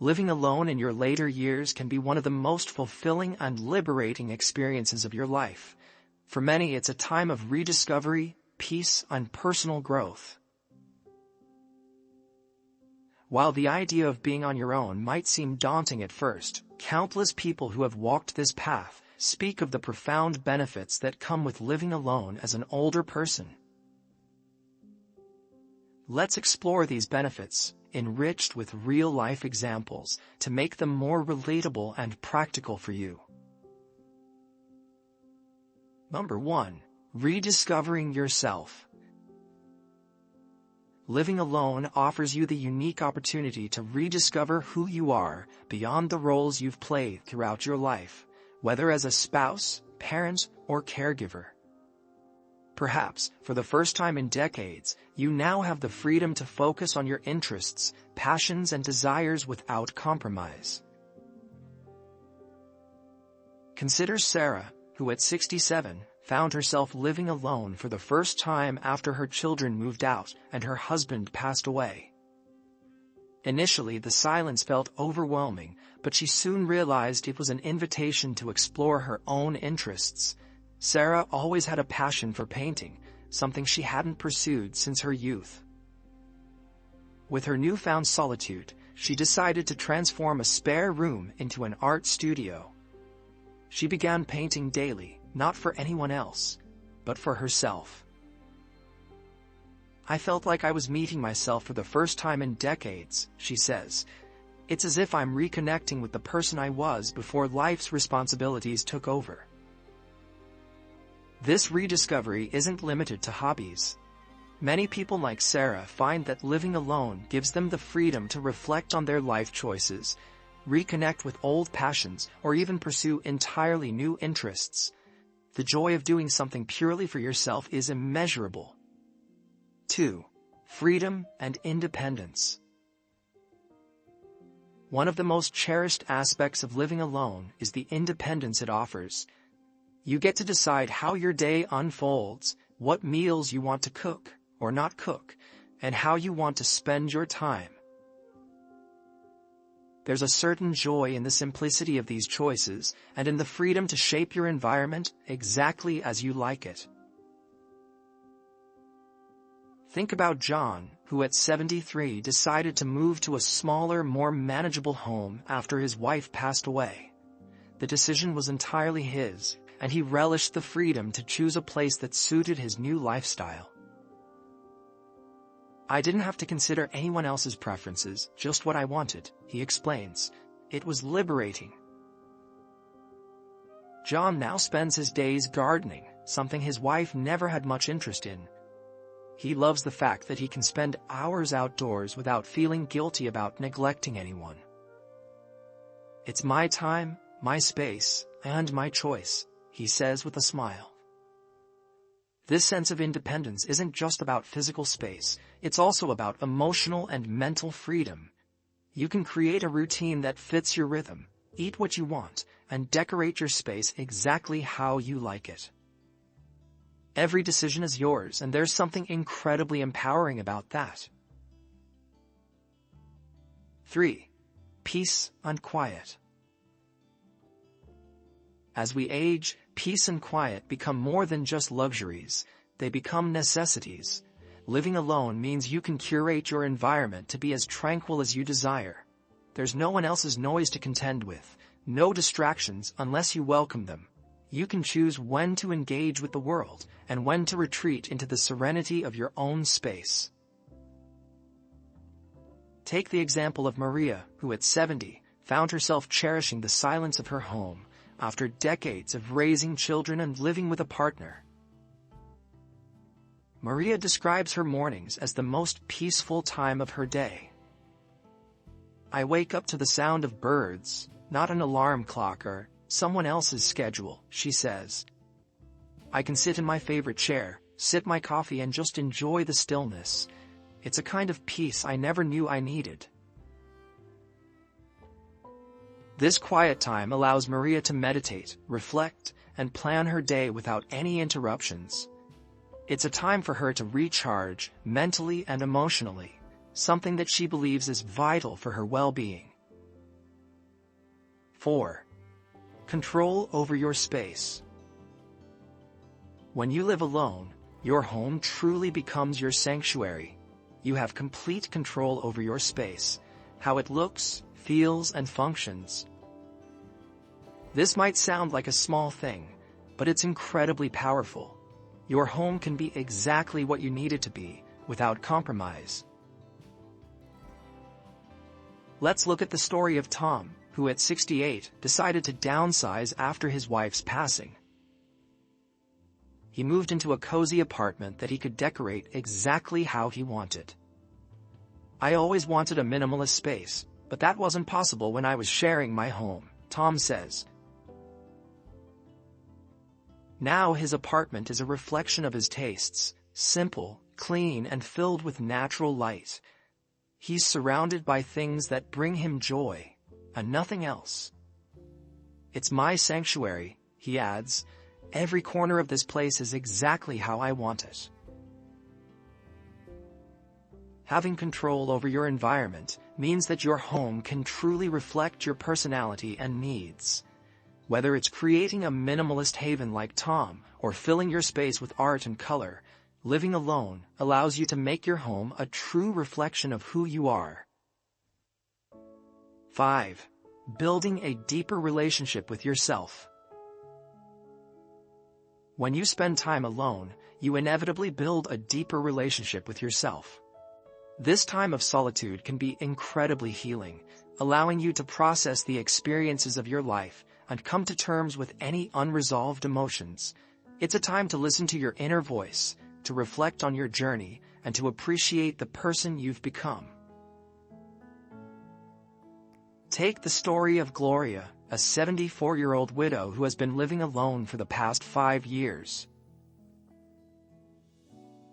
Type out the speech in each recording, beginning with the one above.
Living alone in your later years can be one of the most fulfilling and liberating experiences of your life. For many, it's a time of rediscovery, peace, and personal growth. While the idea of being on your own might seem daunting at first, countless people who have walked this path speak of the profound benefits that come with living alone as an older person. Let's explore these benefits, enriched with real-life examples, to make them more relatable and practical for you. Number 1. Rediscovering yourself. Living alone offers you the unique opportunity to rediscover who you are beyond the roles you've played throughout your life, whether as a spouse, parent, or caregiver. Perhaps, for the first time in decades, you now have the freedom to focus on your interests, passions, and desires without compromise. Consider Sarah, who at 67, found herself living alone for the first time after her children moved out and her husband passed away. Initially, the silence felt overwhelming, but she soon realized it was an invitation to explore her own interests. Sarah always had a passion for painting, something she hadn't pursued since her youth. With her newfound solitude, she decided to transform a spare room into an art studio. She began painting daily, not for anyone else, but for herself. "I felt like I was meeting myself for the first time in decades," she says. "It's as if I'm reconnecting with the person I was before life's responsibilities took over." This rediscovery isn't limited to hobbies. Many people like Sarah find that living alone gives them the freedom to reflect on their life choices, reconnect with old passions, or even pursue entirely new interests. The joy of doing something purely for yourself is immeasurable. 2. Freedom and independence. One of the most cherished aspects of living alone is the independence it offers. You get to decide how your day unfolds, what meals you want to cook or not cook, and how you want to spend your time. There's a certain joy in the simplicity of these choices and in the freedom to shape your environment exactly as you like it. Think about John, who at 73 decided to move to a smaller, more manageable home after his wife passed away. The decision was entirely his, and he relished the freedom to choose a place that suited his new lifestyle. "I didn't have to consider anyone else's preferences, just what I wanted," he explains. "It was liberating." John now spends his days gardening, something his wife never had much interest in. He loves the fact that he can spend hours outdoors without feeling guilty about neglecting anyone. "It's my time, my space, and my choice," he says with a smile. This sense of independence isn't just about physical space, it's also about emotional and mental freedom. You can create a routine that fits your rhythm, eat what you want, and decorate your space exactly how you like it. Every decision is yours, and there's something incredibly empowering about that. 3. Peace and quiet. As we age, peace and quiet become more than just luxuries, they become necessities. Living alone means you can curate your environment to be as tranquil as you desire. There's no one else's noise to contend with, no distractions unless you welcome them. You can choose when to engage with the world and when to retreat into the serenity of your own space. Take the example of Maria, who at 70 found herself cherishing the silence of her home after decades of raising children and living with a partner. Maria describes her mornings as the most peaceful time of her day. "I wake up to the sound of birds, not an alarm clock or someone else's schedule," she says. "I can sit in my favorite chair, sip my coffee, and just enjoy the stillness. It's a kind of peace I never knew I needed." This quiet time allows Maria to meditate, reflect, and plan her day without any interruptions. It's a time for her to recharge, mentally and emotionally, something that she believes is vital for her well-being. 4. Control over your space. When you live alone, your home truly becomes your sanctuary. You have complete control over your space, how it looks, feels, and functions. This might sound like a small thing, but it's incredibly powerful. Your home can be exactly what you need it to be, without compromise. Let's look at the story of Tom, who at 68 decided to downsize after his wife's passing. He moved into a cozy apartment that he could decorate exactly how he wanted. "I always wanted a minimalist space, but that wasn't possible when I was sharing my home," Tom says. Now his apartment is a reflection of his tastes, simple, clean, and filled with natural light. He's surrounded by things that bring him joy, and nothing else. "It's my sanctuary," he adds. "Every corner of this place is exactly how I want it." Having control over your environment means that your home can truly reflect your personality and needs. Whether it's creating a minimalist haven like Tom or filling your space with art and color, living alone allows you to make your home a true reflection of who you are. 5. Building a deeper relationship with yourself. When you spend time alone, you inevitably build a deeper relationship with yourself. This time of solitude can be incredibly healing, allowing you to process the experiences of your life and come to terms with any unresolved emotions. It's a time to listen to your inner voice, to reflect on your journey, and to appreciate the person you've become. Take the story of Gloria, a 74-year-old widow who has been living alone for the past 5 years.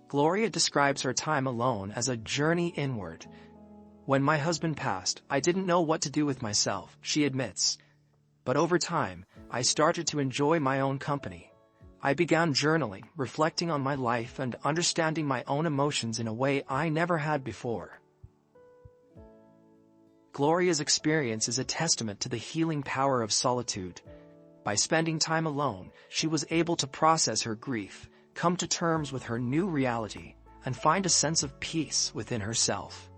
Gloria describes her time alone as a journey inward. "When my husband passed, I didn't know what to do with myself," she admits. "But over time, I started to enjoy my own company. I began journaling, reflecting on my life and understanding my own emotions in a way I never had before." Gloria's experience is a testament to the healing power of solitude. By spending time alone, she was able to process her grief, come to terms with her new reality, and find a sense of peace within herself.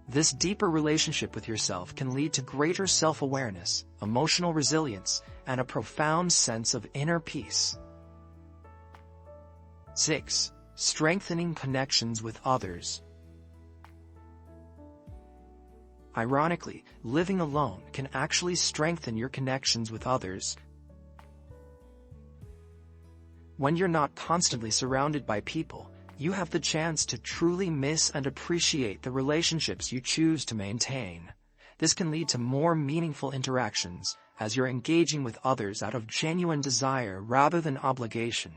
This deeper relationship with yourself can lead to greater self-awareness, emotional resilience, and a profound sense of inner peace. 6. Strengthening connections with others. Ironically, living alone can actually strengthen your connections with others. When you're not constantly surrounded by people, you have the chance to truly miss and appreciate the relationships you choose to maintain. This can lead to more meaningful interactions, as you're engaging with others out of genuine desire rather than obligation.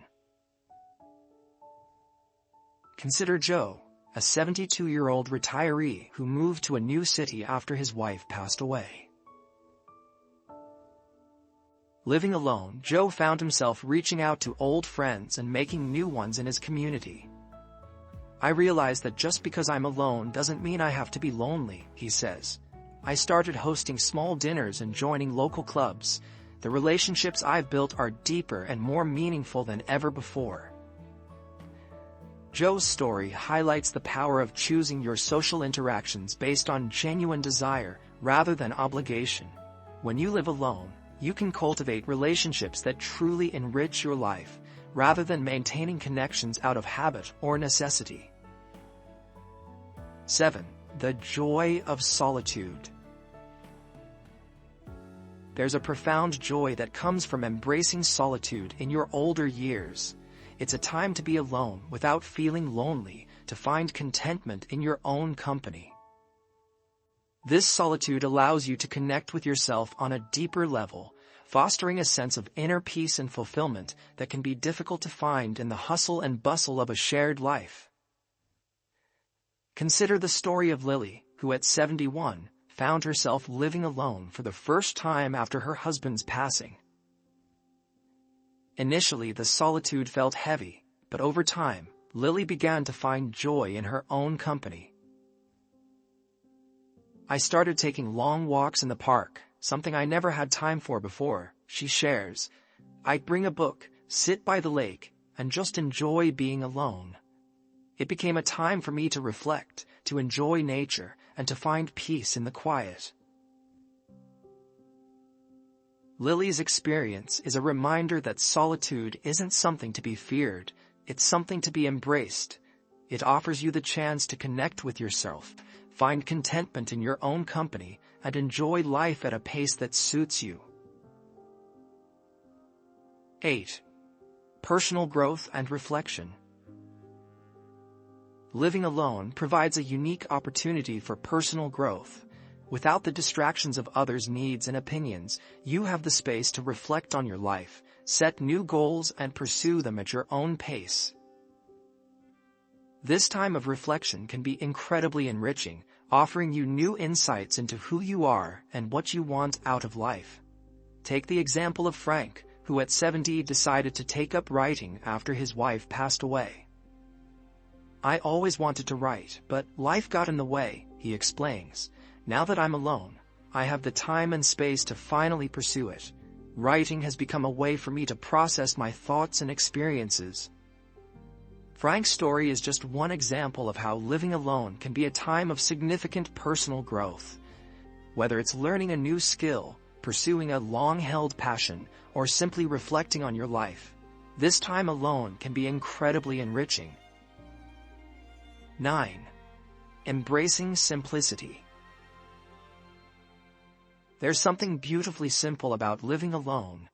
Consider Joe, a 72-year-old retiree who moved to a new city after his wife passed away. Living alone, Joe found himself reaching out to old friends and making new ones in his community. "I realized that just because I'm alone doesn't mean I have to be lonely," he says. "I started hosting small dinners and joining local clubs. The relationships I've built are deeper and more meaningful than ever before." Joe's story highlights the power of choosing your social interactions based on genuine desire rather than obligation. When you live alone, you can cultivate relationships that truly enrich your life, rather than maintaining connections out of habit or necessity. 7. The joy of solitude. There's a profound joy that comes from embracing solitude in your older years. It's a time to be alone without feeling lonely, to find contentment in your own company. This solitude allows you to connect with yourself on a deeper level, fostering a sense of inner peace and fulfillment that can be difficult to find in the hustle and bustle of a shared life. Consider the story of Lily, who at 71 found herself living alone for the first time after her husband's passing. Initially, the solitude felt heavy, but over time, Lily began to find joy in her own company. I started taking long walks in the park, something I never had time for before, she shares. I'd bring a book, sit by the lake, and just enjoy being alone. It became a time for me to reflect, to enjoy nature, and to find peace in the quiet. Lily's experience is a reminder that solitude isn't something to be feared, it's something to be embraced. It offers you the chance to connect with yourself, find contentment in your own company, and enjoy life at a pace that suits you. 8. Personal growth and reflection. Living alone provides a unique opportunity for personal growth. Without the distractions of others' needs and opinions, you have the space to reflect on your life, set new goals, and pursue them at your own pace. This time of reflection can be incredibly enriching, offering you new insights into who you are and what you want out of life. Take the example of Frank, who at 70 decided to take up writing after his wife passed away. I always wanted to write, but life got in the way, he explains. Now that I'm alone, I have the time and space to finally pursue it. Writing has become a way for me to process my thoughts and experiences. Frank's story is just one example of how living alone can be a time of significant personal growth. Whether it's learning a new skill, pursuing a long-held passion, or simply reflecting on your life, this time alone can be incredibly enriching. 9. Embracing simplicity. There's something beautifully simple about living alone.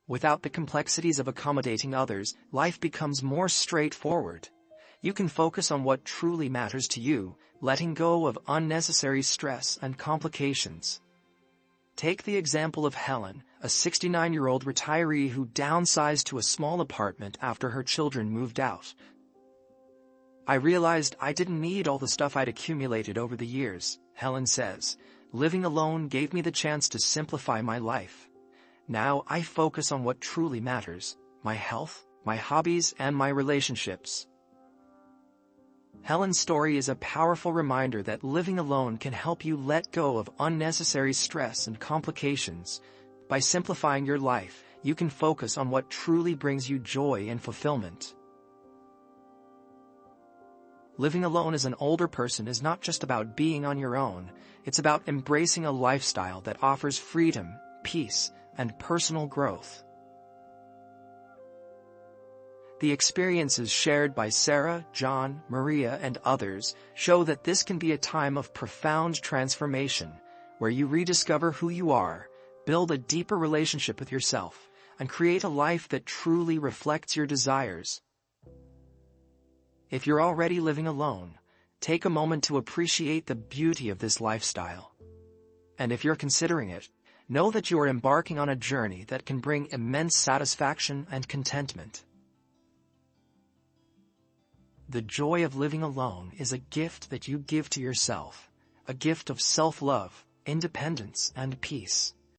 Without the complexities of accommodating others, life becomes more straightforward. You can focus on what truly matters to you, letting go of unnecessary stress and complications. Take the example of Helen, a 69-year-old retiree who downsized to a small apartment after her children moved out. I realized I didn't need all the stuff I'd accumulated over the years, Helen says. Living alone gave me the chance to simplify my life. Now I focus on what truly matters, my health, my hobbies, and my relationships. Helen's story is a powerful reminder that living alone can help you let go of unnecessary stress and complications. By simplifying your life, you can focus on what truly brings you joy and fulfillment. Living alone as an older person is not just about being on your own, it's about embracing a lifestyle that offers freedom, peace, and personal growth. The experiences shared by Sarah, John, Maria, and others show that this can be a time of profound transformation, where you rediscover who you are, build a deeper relationship with yourself, and create a life that truly reflects your desires. If you're already living alone, take a moment to appreciate the beauty of this lifestyle. And if you're considering it, know that you are embarking on a journey that can bring immense satisfaction and contentment. The joy of living alone is a gift that you give to yourself, a gift of self-love, independence, and peace.